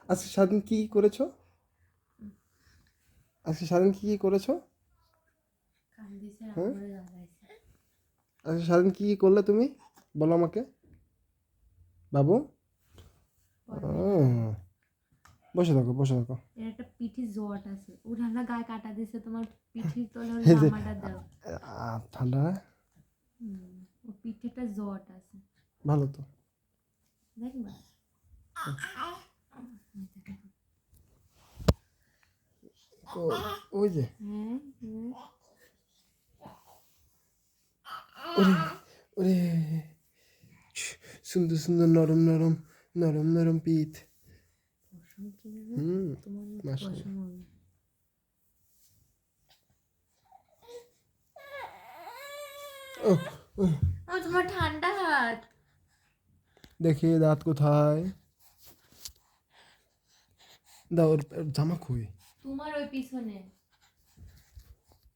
আজকে সারাদিন কি করেছো? আজকে সারাদিন কি করেছো? হ্যাঁ, আজকে সারাদিন কি করলে তুমি? বলো আমাকে বাবু। আহ, বসে থাকো, বসে থাকো। এর একটা পিঠি জট আছে, ওর আমরা গায়ে কাটা দিছে, তোমার পিঠির তলে ওই এই যে জামাটা দাও। ঠান্ডা না? ও পিঠেটা জট আছে, ভালো তো। দেখবা। ওই যে হ্যাঁ ওরে ওরে, সুন্দর সুন্দর নরম নরম নরম নরম পিঠ। পশম কি হুম, তোমার মতো মাশাআল্লাহ। পশম হবে। ও ও, তোমার ঠান্ডা হাত। দেখি দাঁত কোথায়? দাও, ওর জামা খুই। তোমার ওই পিছনে